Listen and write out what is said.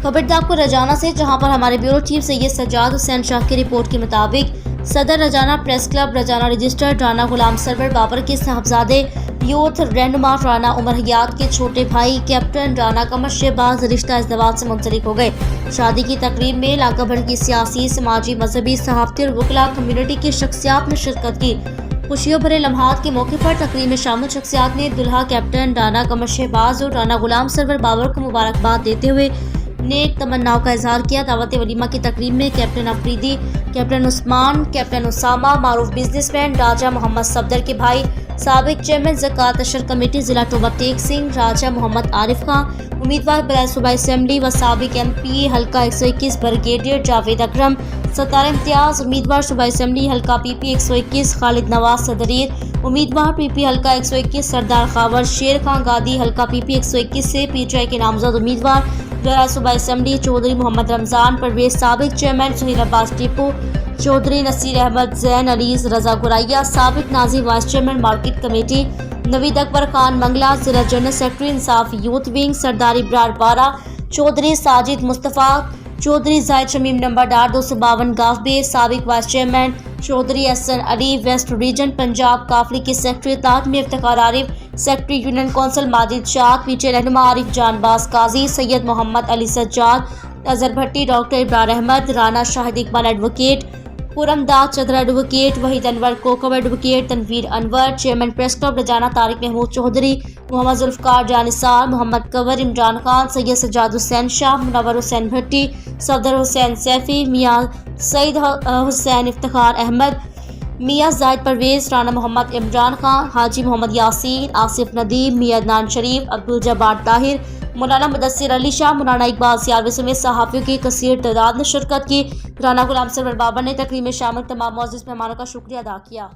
खबरदार आपको रजाना से, जहां पर हमारे ब्यूरो चीफ सैयद सज्जाद हुसैन शाह की रिपोर्ट के मुताबिक सदर रजाना प्रेस क्लब रजाना रजिस्टर्ड राना गुलाम सरवर बाबर के साहबजादे यूथ रहनुमा राना उमर हयात के छोटे भाई कैप्टन राना कमर शहबाज रिश्ता इज़्दवाज से मुंसलिक हो गए। शादी की तकरीब में इलाका भर की सियासी, समाजी, मजहबी, सहाफ़ती और वकला कम्युनिटी की शख्सियात ने शिरकत की। खुशियों भरे लम्हात के मौके पर तकरीब में शामिल शख्सियात ने दुल्हा कैप्टन राना कमर शहबाज और राना गुलाम सरवर बाबर को मुबारकबाद देते हुए नेक तमन्नाओं का इजहार किया। दावत वलीमा की तकरीब में captain Afridi, captain Usman, captain Usama, मारूफ बिजनेसमैन राजा मोहम्मद सफदर के भाई, साबिक चेयरमैन ज़कात अशर कमेटी ज़िला टोबा टेक सिंह, राजा मोहम्मद आरिफ खां, उम्मीदवार बराए सूबा असम्बली व साबिक MP हल्का 121 ब्रिगेडियर जावेद अकरम, सतारा इम्तियाज़, उम्मीदवार सूबा असम्बली हल्का PP 121 खालिद नवाज सदरीर, उम्मीदवार PP हल्का 121 सरदार खावर शेर खां गादी, हल्का PP 121 से PTI के नामजद उम्मीदवार बराए सूबा असम्बली चौधरी मोहम्मद रमज़ान परवेज, साबिक चेयरमैन सुनील अब्बास टीपू, चौधरी नसीर अहमद, जैन अलीज़, रजा गुराइया, साबिक नाज़िर vice chairman market committee, Naveed Akbar Khan Mangla, जिला general secretary Insaf youth wing, Sardar Ibrar Bara, Chaudhry Sajid Mustafa, Chaudhary Zahid Shamim नंबरदार 252 गाफबे, साबिक vice chairman Chaudhry Hasan Ali, west region Punjab काफली के सेक्रेटरी ताज में Iftikhar Arif, secretary union council Majid Shah, PTI रहनुमा आरिफ जानबाज काजी, सैयद मोहम्मद अली सज्जाद, अजहर भट्टी, डॉक्टर इब्रार अहमद, राना शाहिद इकबाल एडवोकेट, पुरमदाद चदर advocate, Waheed Anwar Kokab advocate, Tanveer Anwar, chairman press club रजाना तारिक महमूद चौधरी, मोहम्मद जुल्फ़कार जानिसार, मोहम्मद कवर, इमरान खान, सैयद सज्जाद हुसैन शाह, मुनव्वर हुसैन भट्टी, सफदर हुसैन सैफी, मियाँ सईद हुसैन इफ्तिखार अहमद, मियाँ जाहिद परवेज, राना मोहम्मद इमरान खान, हाजी मोहम्मद यासीन, आसिफ नदीम, मियाँ अदनान शरीफ, अब्दुल जब्बार ताहिर, मौलाना मुदस्सिर अली शाह, मौलाना इकबाल सियालवी समेत सहाफ़ियों की कसीर तादाद ने शिरकत की। राना गुलाम सरवर बाबर ने तकरीब में शामिल तमाम मुअज़्ज़िज़ मेहमानों का शुक्रिया अदा किया।